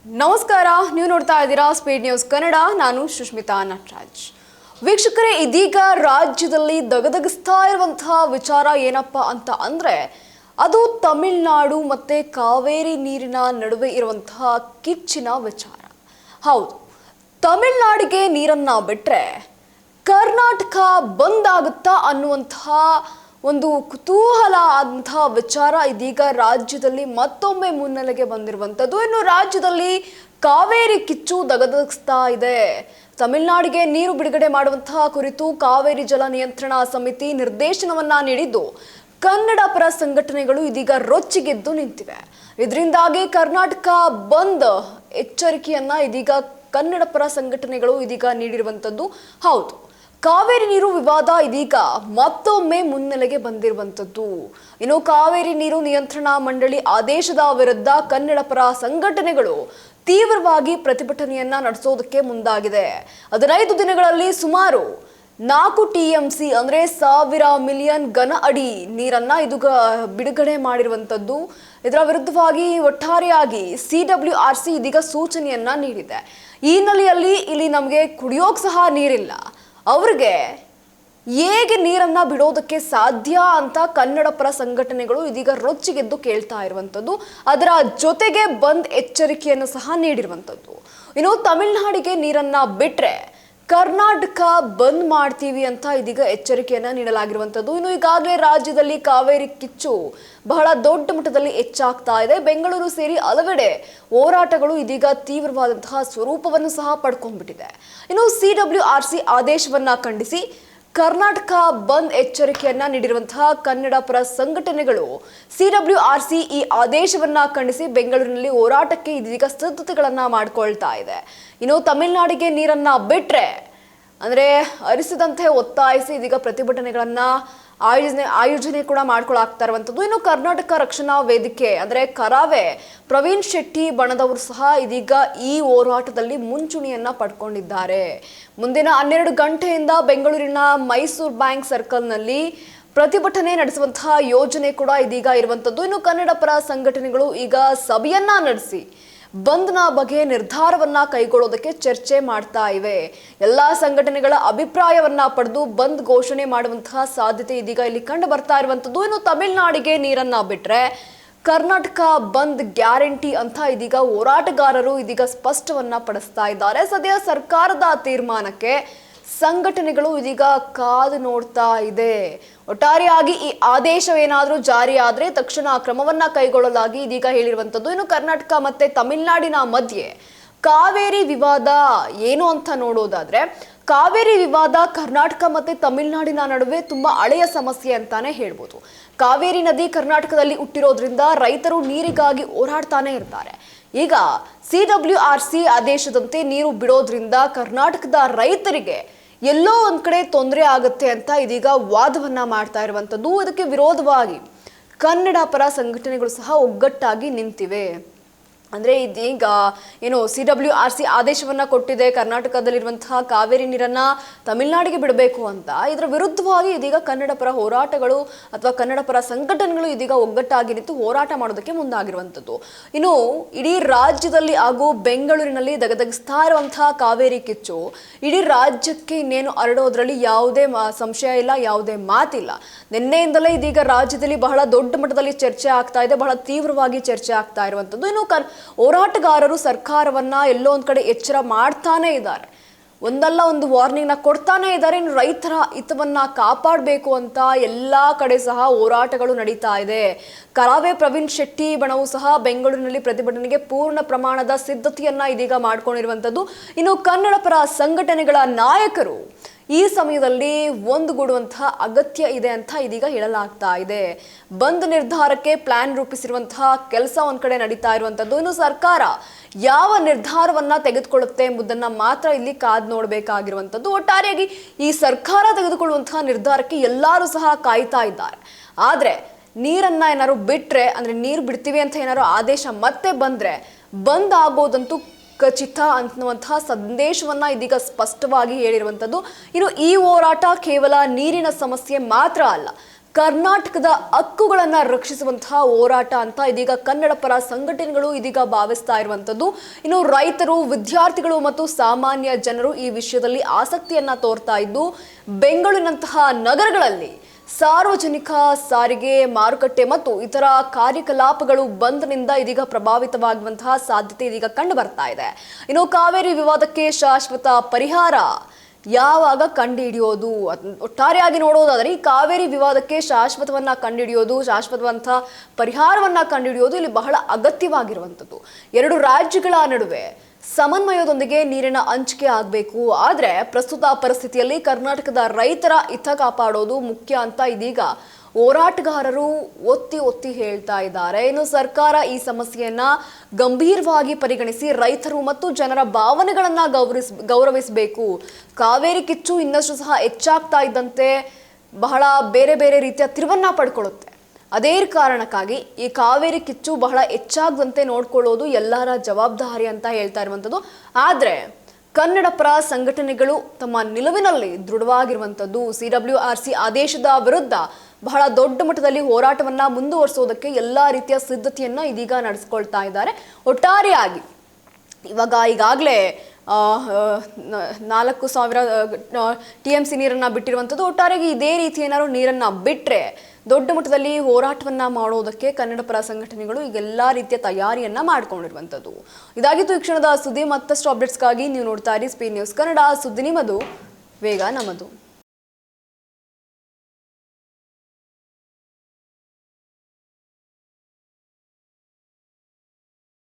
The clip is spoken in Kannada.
ನಮಸ್ಕಾರ, ನೀವು ನೋಡ್ತಾ ಇದ್ದೀರಾ ಸ್ಪೀಡ್ ನ್ಯೂಸ್ ಕನ್ನಡ. ನಾನು ಸುಷ್ಮಿತಾ ನಟರಾಜ್. ವೀಕ್ಷಕರೇ, ಇದೀಗ ರಾಜ್ಯದಲ್ಲಿ ದಗದಗಿಸ್ತಾ ಇರುವಂತಹ ವಿಚಾರ ಏನಪ್ಪಾ ಅಂತ ಅಂದ್ರೆ ಅದು ತಮಿಳುನಾಡು ಮತ್ತೆ ಕಾವೇರಿ ನೀರಿನ ನಡುವೆ ಇರುವಂತಹ ಕಿಚ್ಚಿನ ವಿಚಾರ. ಹೌದು, ತಮಿಳುನಾಡಿಗೆ ನೀರನ್ನ ಬಿಟ್ರೆ ಕರ್ನಾಟಕ ಬಂದ್ ಆಗುತ್ತಾ ಅನ್ನುವಂತಹ ಒಂದು ಕುತೂಹಲ ಆದಂತಹ ವಿಚಾರ ಇದೀಗ ರಾಜ್ಯದಲ್ಲಿ ಮತ್ತೊಮ್ಮೆ ಮುನ್ನೆಲೆಗೆ ಬಂದಿರುವಂಥದ್ದು. ಇನ್ನು ರಾಜ್ಯದಲ್ಲಿ ಕಾವೇರಿ ಕಿಚ್ಚು ದಗದಗಿಸ್ತಾ ಇದೆ. ತಮಿಳುನಾಡಿಗೆ ನೀರು ಬಿಡುಗಡೆ ಮಾಡುವಂತಹ ಕುರಿತು ಕಾವೇರಿ ಜಲ ನಿಯಂತ್ರಣ ಸಮಿತಿ ನಿರ್ದೇಶನವನ್ನ ನೀಡಿದ್ದು ಕನ್ನಡ ಪರ ಸಂಘಟನೆಗಳು ಇದೀಗ ರೊಚ್ಚಿಗೆದ್ದು ನಿಂತಿವೆ. ಇದರಿಂದಾಗಿ ಕರ್ನಾಟಕ ಬಂದ್ ಎಚ್ಚರಿಕೆಯನ್ನ ಇದೀಗ ಕನ್ನಡ ಪರ ಸಂಘಟನೆಗಳು ಇದೀಗ ನೀಡಿರುವಂಥದ್ದು. ಹೌದು, ಕಾವೇರಿ ನೀರು ವಿವಾದ ಇದೀಗ ಮತ್ತೊಮ್ಮೆ ಮುನ್ನೆಲೆಗೆ ಬಂದಿರುವಂಥದ್ದು. ಇನ್ನು ಕಾವೇರಿ ನೀರು ನಿಯಂತ್ರಣ ಮಂಡಳಿ ಆದೇಶದ ವಿರುದ್ಧ ಕನ್ನಡ ಪರ ಸಂಘಟನೆಗಳು ತೀವ್ರವಾಗಿ ಪ್ರತಿಭಟನೆಯನ್ನ ನಡೆಸೋದಕ್ಕೆ ಮುಂದಾಗಿದೆ. 15 ದಿನಗಳಲ್ಲಿ ಸುಮಾರು 4 TMC ಅಂದ್ರೆ 1000 ಮಿಲಿಯನ್ ಘನ ಅಡಿ ನೀರನ್ನ ಇದು ಬಿಡುಗಡೆ ಮಾಡಿರುವಂಥದ್ದು. ಇದರ ವಿರುದ್ಧವಾಗಿ ಒಟ್ಟಾರೆಯಾಗಿ CWRC ಇದೀಗ ಸೂಚನೆಯನ್ನ ನೀಡಿದೆ. ಈ ಹಿನ್ನೆಲೆಯಲ್ಲಿ ಇಲ್ಲಿ ನಮಗೆ ಕುಡಿಯೋಕ್ ಸಹ ನೀರಿಲ್ಲ, ಅವ್ರಿಗೆ ಹೇಗೆ ನೀರನ್ನ ಬಿಡೋದಕ್ಕೆ ಸಾಧ್ಯ ಅಂತ ಕನ್ನಡ ಪರ ಸಂಘಟನೆಗಳು ಇದೀಗ ರೊಚ್ಚಿಗೆದ್ದು ಕೇಳ್ತಾ ಇರುವಂಥದ್ದು. ಅದರ ಜೊತೆಗೆ ಬಂದ್ ಎಚ್ಚರಿಕೆಯನ್ನು ಸಹ ನೀಡಿರುವಂಥದ್ದು. ಇನ್ನು ತಮಿಳುನಾಡಿಗೆ ನೀರನ್ನ ಬಿಟ್ರೆ ಕರ್ನಾಟಕ ಬಂದ್ ಮಾಡ್ತೀವಿ ಅಂತ ಇದೀಗ ಎಚ್ಚರಿಕೆಯನ್ನ ನೀಡಲಾಗಿರುವಂಥದ್ದು. ಇನ್ನು ಈಗಾಗಲೇ ರಾಜ್ಯದಲ್ಲಿ ಕಾವೇರಿ ಕಿಚ್ಚು ಬಹಳ ದೊಡ್ಡ ಮಟ್ಟದಲ್ಲಿ ಹೆಚ್ಚಾಗ್ತಾ ಇದೆ. ಬೆಂಗಳೂರು ಸೇರಿ ಹಲವೆಡೆ ಹೋರಾಟಗಳು ಇದೀಗ ತೀವ್ರವಾದಂತಹ ಸ್ವರೂಪವನ್ನು ಸಹ ಪಡ್ಕೊಂಡ್ಬಿಟ್ಟಿದೆ. ಇನ್ನು CWRC ಆದೇಶವನ್ನ ಖಂಡಿಸಿ ಕರ್ನಾಟಕ ಬಂದ್ ಎಚ್ಚರಿಕೆಯನ್ನ ನೀಡಿರುವಂತಹ ಕನ್ನಡ ಪರ ಸಂಘಟನೆಗಳು CWRC ಈ ಆದೇಶವನ್ನ ಖಂಡಿಸಿ ಬೆಂಗಳೂರಿನಲ್ಲಿ ಹೋರಾಟಕ್ಕೆ ಇದೀಗ ಸಿದ್ಧತೆಗಳನ್ನ ಮಾಡ್ಕೊಳ್ತಾ ಇದೆ. ಇನ್ನು ತಮಿಳುನಾಡಿಗೆ ನೀರನ್ನ ಬಿಟ್ರೆ ಅಂದ್ರೆ ಹರಿಸದಂತೆ ಒತ್ತಾಯಿಸಿ ಇದೀಗ ಪ್ರತಿಭಟನೆಗಳನ್ನ ಆಯೋಜನೆ ಕೂಡ ಮಾಡ್ಕೊಳಾಗ್ತಾ ಇರುವಂಥದ್ದು. ಇನ್ನು ಕರ್ನಾಟಕ ರಕ್ಷಣಾ ವೇದಿಕೆ ಅಂದ್ರೆ ಕರಾವೆ ಪ್ರವೀಣ್ ಶೆಟ್ಟಿ ಬಣದವರು ಸಹ ಇದೀಗ ಈ ಹೋರಾಟದಲ್ಲಿ ಮುಂಚೂಣಿಯನ್ನ ಪಡ್ಕೊಂಡಿದ್ದಾರೆ. ಮುಂದಿನ 12 ಗಂಟೆಯಿಂದ ಬೆಂಗಳೂರಿನ ಮೈಸೂರು ಬ್ಯಾಂಕ್ ಸರ್ಕಲ್ನಲ್ಲಿ ಪ್ರತಿಭಟನೆ ನಡೆಸುವಂತಹ ಯೋಜನೆ ಕೂಡ ಇದೀಗ ಇರುವಂಥದ್ದು. ಇನ್ನು ಕನ್ನಡ ಪರ ಸಂಘಟನೆಗಳು ಈಗ ಸಭೆಯನ್ನ ನಡೆಸಿ ಬಂದ್ನ ಬಗ್ಗೆ ನಿರ್ಧಾರವನ್ನ ಕೈಗೊಳ್ಳೋದಕ್ಕೆ ಚರ್ಚೆ ಮಾಡ್ತಾ ಇವೆ. ಎಲ್ಲಾ ಸಂಘಟನೆಗಳ ಅಭಿಪ್ರಾಯವನ್ನ ಪಡೆದು ಬಂದ್ ಘೋಷಣೆ ಮಾಡುವಂತಹ ಸಾಧ್ಯತೆ ಇದೀಗ ಇಲ್ಲಿ ಕಂಡು ಬರ್ತಾ ಇರುವಂತದ್ದು. ಇನ್ನು ತಮಿಳುನಾಡಿಗೆ ನೀರನ್ನ ಬಿಟ್ರೆ ಕರ್ನಾಟಕ ಬಂದ್ ಗ್ಯಾರಂಟಿ ಅಂತ ಇದೀಗ ಹೋರಾಟಗಾರರು ಇದೀಗ ಸ್ಪಷ್ಟವನ್ನ ಪಡಿಸ್ತಾ ಇದ್ದಾರೆ. ಸದ್ಯ ಸರ್ಕಾರದ ತೀರ್ಮಾನಕ್ಕೆ ಸಂಘಟನೆಗಳು ಇದೀಗ ಕಾದು ನೋಡ್ತಾ ಇದೆ. ಒಟ್ಟಾರೆಯಾಗಿ ಈ ಆದೇಶವೇನಾದ್ರೂ ಜಾರಿ ಆದ್ರೆ ತಕ್ಷಣ ಕ್ರಮವನ್ನ ಕೈಗೊಳ್ಳಲಾಗಿ ಇದೀಗ ಹೇಳಿರುವಂತದ್ದು. ಇನ್ನು ಕರ್ನಾಟಕ ಮತ್ತೆ ತಮಿಳುನಾಡಿನ ಮಧ್ಯೆ ಕಾವೇರಿ ವಿವಾದ ಏನು ಅಂತ ನೋಡೋದಾದ್ರೆ, ಕಾವೇರಿ ವಿವಾದ ಕರ್ನಾಟಕ ಮತ್ತೆ ತಮಿಳುನಾಡಿನ ನಡುವೆ ತುಂಬಾ ಹಳೆಯ ಸಮಸ್ಯೆ ಅಂತಾನೆ ಹೇಳ್ಬೋದು. ಕಾವೇರಿ ನದಿ ಕರ್ನಾಟಕದಲ್ಲಿ ಹುಟ್ಟಿರೋದ್ರಿಂದ ರೈತರು ನೀರಿಗಾಗಿ ಹೋರಾಡ್ತಾನೆ ಇರ್ತಾರೆ. ಈಗ CWRC ಆದೇಶದಂತೆ ನೀರು ಬಿಡೋದ್ರಿಂದ ಕರ್ನಾಟಕದ ರೈತರಿಗೆ ಎಲ್ಲೋ ಒಂದ್ ಕಡೆ ತೊಂದರೆ ಆಗುತ್ತೆ ಅಂತ ಇದೀಗ ವಾದವನ್ನ ಮಾಡ್ತಾ ಇರುವಂತದ್ದು. ಇದಕ್ಕೆ ವಿರೋಧವಾಗಿ ಕನ್ನಡ ಪರ ಸಂಘಟನೆಗಳು ಸಹ ಒಗ್ಗಟ್ಟಾಗಿ ನಿಂತಿವೆ. ಅಂದ್ರೆ ಇದೀಗ ಏನು CWRC ಆದೇಶವನ್ನ ಕೊಟ್ಟಿದೆ ಕರ್ನಾಟಕದಲ್ಲಿರುವಂತಹ ಕಾವೇರಿ ನೀರನ್ನ ತಮಿಳುನಾಡಿಗೆ ಬಿಡಬೇಕು ಅಂತ. ಇದರ ವಿರುದ್ಧವಾಗಿ ಇದೀಗ ಕನ್ನಡ ಪರ ಹೋರಾಟಗಳು ಅಥವಾ ಕನ್ನಡ ಪರ ಸಂಘಟನೆಗಳು ಇದೀಗ ಒಗ್ಗಟ್ಟಾಗಿ ನಿಂತು ಹೋರಾಟ ಮಾಡೋದಕ್ಕೆ ಮುಂದಾಗಿರುವಂಥದ್ದು. ಇನ್ನು ಇಡೀ ರಾಜ್ಯದಲ್ಲಿ ಹಾಗೂ ಬೆಂಗಳೂರಿನಲ್ಲಿ ದಗದಗಿಸ್ತಾ ಇರುವಂತಹ ಕಾವೇರಿ ಕಿಚ್ಚು ಇಡೀ ರಾಜ್ಯಕ್ಕೆ ಇನ್ನೇನು ಹರಡೋದ್ರಲ್ಲಿ ಯಾವುದೇ ಸಂಶಯ ಇಲ್ಲ, ಯಾವುದೇ ಮಾತಿಲ್ಲ. ನಿನ್ನೆಯಿಂದಲೇ ಇದೀಗ ರಾಜ್ಯದಲ್ಲಿ ಬಹಳ ದೊಡ್ಡ ಮಟ್ಟದಲ್ಲಿ ಚರ್ಚೆ ಆಗ್ತಾ ಇದೆ, ಬಹಳ ತೀವ್ರವಾಗಿ ಚರ್ಚೆ ಆಗ್ತಾ ಇರುವಂಥದ್ದು. ಇನ್ನು ಹೋರಾಟಗಾರರು ಸರ್ಕಾರವನ್ನ ಎಲ್ಲೋ ಒಂದ್ ಕಡೆ ಎಚ್ಚರ ಮಾಡ್ತಾನೆ ಇದ್ದಾರೆ, ಒಂದಲ್ಲ ಒಂದು ವಾರ್ನಿಂಗ್ ನ ಕೊಡ್ತಾನೆ ಇದ್ದಾರೆ. ಇನ್ನು ರೈತರ ಹಿತವನ್ನ ಕಾಪಾಡಬೇಕು ಅಂತ ಎಲ್ಲಾ ಕಡೆ ಸಹ ಹೋರಾಟಗಳು ನಡೀತಾ ಇದೆ. ಕರಾವೆ ಪ್ರವೀಣ್ ಶೆಟ್ಟಿ ಬಣವು ಸಹ ಬೆಂಗಳೂರಿನಲ್ಲಿ ಪ್ರತಿಭಟನೆಗೆ ಪೂರ್ಣ ಪ್ರಮಾಣದ ಸಿದ್ಧತೆಯನ್ನ ಇದೀಗ ಮಾಡ್ಕೊಂಡಿರುವಂತದ್ದು. ಇನ್ನು ಕನ್ನಡ ಪರ ಸಂಘಟನೆಗಳ ನಾಯಕರು ಈ ಸಮಯದಲ್ಲಿ ಒಂದುಗೂಡುವಂತಹ ಅಗತ್ಯ ಇದೆ ಅಂತ ಇದೀಗ ಹೇಳಲಾಗ್ತಾ ಇದೆ. ಬಂದ್ ನಿರ್ಧಾರಕ್ಕೆ ಪ್ಲಾನ್ ರೂಪಿಸಿರುವಂತಹ ಕೆಲಸ ಒಂದ್ ಕಡೆ ನಡೀತಾ ಇರುವಂತದ್ದು. ಇನ್ನು ಸರ್ಕಾರ ಯಾವ ನಿರ್ಧಾರವನ್ನ ತೆಗೆದುಕೊಳ್ಳುತ್ತೆ ಎಂಬುದನ್ನ ಮಾತ್ರ ಇಲ್ಲಿ ಕಾದ್ ನೋಡಬೇಕಾಗಿರುವಂತದ್ದು. ಒಟ್ಟಾರೆಯಾಗಿ ಈ ಸರ್ಕಾರ ತೆಗೆದುಕೊಳ್ಳುವಂತಹ ನಿರ್ಧಾರಕ್ಕೆ ಎಲ್ಲರೂ ಸಹ ಕಾಯ್ತಾ ಇದ್ದಾರೆ. ಆದ್ರೆ ನೀರನ್ನ ಏನಾದ್ರು ಬಿಟ್ರೆ ಅಂದ್ರೆ ನೀರು ಬಿಡ್ತೀವಿ ಅಂತ ಏನಾದ್ರು ಆದೇಶ ಮತ್ತೆ ಬಂದ್ರೆ ಬಂದ್ ಆಗೋದಂತೂ ಖಚಿತ ಅನ್ನುವಂತಹ ಸಂದೇಶವನ್ನ ಇದೀಗ ಸ್ಪಷ್ಟವಾಗಿ ಹೇಳಿರುವಂತದ್ದು. ಇನ್ನು ಈ ಹೋರಾಟ ಕೇವಲ ನೀರಿನ ಸಮಸ್ಯೆ ಮಾತ್ರ ಅಲ್ಲ, ಕರ್ನಾಟಕದ ಹಕ್ಕುಗಳನ್ನ ರಕ್ಷಿಸುವಂತಹ ಹೋರಾಟ ಅಂತ ಇದೀಗ ಕನ್ನಡ ಪರ ಸಂಘಟನೆಗಳು ಇದೀಗ ಭಾವಿಸ್ತಾ ಇರುವಂತದ್ದು. ಇನ್ನು ರೈತರು, ವಿದ್ಯಾರ್ಥಿಗಳು ಮತ್ತು ಸಾಮಾನ್ಯ ಜನರು ಈ ವಿಷಯದಲ್ಲಿ ಆಸಕ್ತಿಯನ್ನ ತೋರ್ತಾ ಇದ್ದು, ಬೆಂಗಳೂರಿನಂತಹ ನಗರಗಳಲ್ಲಿ ಸಾರ್ವಜನಿಕ ಸಾರಿಗೆ, ಮಾರುಕಟ್ಟೆ ಮತ್ತು ಇತರ ಕಾರ್ಯಕಲಾಪಗಳು ಬಂದ್ನಿಂದ ಇದೀಗ ಪ್ರಭಾವಿತವಾಗುವಂತಹ ಸಾಧ್ಯತೆ ಇದೀಗ ಕಂಡು ಬರ್ತಾ ಇದೆ. ಇನ್ನು ಕಾವೇರಿ ವಿವಾದಕ್ಕೆ ಶಾಶ್ವತ ಪರಿಹಾರ ಯಾವಾಗ ಕಂಡುಹಿಡಿಯೋದು, ಒಟ್ಟಾರೆಯಾಗಿ ನೋಡೋದಾದ್ರೆ ಈ ಕಾವೇರಿ ವಿವಾದಕ್ಕೆ ಶಾಶ್ವತವಂತ ಪರಿಹಾರವನ್ನ ಕಂಡುಹಿಡಿಯೋದು ಇಲ್ಲಿ ಬಹಳ ಅಗತ್ಯವಾಗಿರುವಂಥದ್ದು. ಎರಡು ರಾಜ್ಯಗಳ ನಡುವೆ ಸಮನ್ವಯದೊಂದಿಗೆ ನೀರಿನ ಹಂಚಿಕೆ ಆಗಬೇಕು. ಆದರೆ ಪ್ರಸ್ತುತ ಪರಿಸ್ಥಿತಿಯಲ್ಲಿ ಕರ್ನಾಟಕದ ರೈತರ ಹಿತ ಕಾಪಾಡೋದು ಮುಖ್ಯ ಅಂತ ಇದೀಗ ಹೋರಾಟಗಾರರು ಒತ್ತಿ ಹೇಳ್ತಾ ಇದ್ದಾರೆ. ಇನ್ನು ಸರ್ಕಾರ ಈ ಸಮಸ್ಯೆಯನ್ನ ಗಂಭೀರವಾಗಿ ಪರಿಗಣಿಸಿ ರೈತರು ಮತ್ತು ಜನರ ಭಾವನೆಗಳನ್ನ ಗೌರವಿಸಬೇಕು. ಕಾವೇರಿ ಕಿಚ್ಚು ಇನ್ನಷ್ಟು ಸಹ ಹೆಚ್ಚಾಗ್ತಾ ಇದ್ದಂತೆ ಬಹಳ ಬೇರೆ ಬೇರೆ ರೀತಿಯ ತಿರುವನ್ನ ಪಡ್ಕೊಳ್ಳುತ್ತೆ. ಅದೇ ಕಾರಣಕ್ಕಾಗಿ ಈ ಕಾವೇರಿ ಕಿಚ್ಚು ಬಹಳ ಹೆಚ್ಚಾಗದಂತೆ ನೋಡ್ಕೊಳ್ಳೋದು ಎಲ್ಲರ ಜವಾಬ್ದಾರಿ ಅಂತ ಹೇಳ್ತಾ ಇರುವಂಥದ್ದು. ಆದರೆ ಕನ್ನಡ ಪರ ಸಂಘಟನೆಗಳು ತಮ್ಮ ನಿಲುವಿನಲ್ಲಿ ದೃಢವಾಗಿರುವಂಥದ್ದು. CWRC ಆದೇಶದ ವಿರುದ್ಧ ಬಹಳ ದೊಡ್ಡ ಮಟ್ಟದಲ್ಲಿ ಹೋರಾಟವನ್ನ ಮುಂದುವರಿಸೋದಕ್ಕೆ ಎಲ್ಲಾ ರೀತಿಯ ಸಿದ್ಧತೆಯನ್ನ ಇದೀಗ ನಡೆಸ್ಕೊಳ್ತಾ ಇದ್ದಾರೆ. ಒಟ್ಟಾರೆಯಾಗಿ ಈಗಾಗಲೇ 4,000 TMC ನೀರನ್ನ ಬಿಟ್ಟಿರುವಂಥದ್ದು. ಒಟ್ಟಾರೆಯಾಗಿ ಇದೇ ರೀತಿ ಏನಾದ್ರು ನೀರನ್ನ ಬಿಟ್ಟರೆ ದೊಡ್ಡ ಮಟ್ಟದಲ್ಲಿ ಹೋರಾಟವನ್ನ ಮಾಡೋದಕ್ಕೆ ಕನ್ನಡ ಪರ ಸಂಘಟನೆಗಳು ಈಗೆಲ್ಲಾ ರೀತಿಯ ತಯಾರಿಯನ್ನ ಮಾಡ್ಕೊಂಡಿರುವಂಥದ್ದು. ಇದಾಗಿತ್ತು ಈ ಕ್ಷಣದ ಸುದ್ದಿ. ಮತ್ತಷ್ಟು ಅಪ್ಡೇಟ್ಸ್ಗಾಗಿ ನೀವು ನೋಡ್ತಾ ಇರಿ ಸ್ಪೀಡ್ ನ್ಯೂಸ್ ಕನ್ನಡ. ಸುದ್ದಿ ನಿಮ್ಮದು, ವೇಗ ನಮ್ಮದು.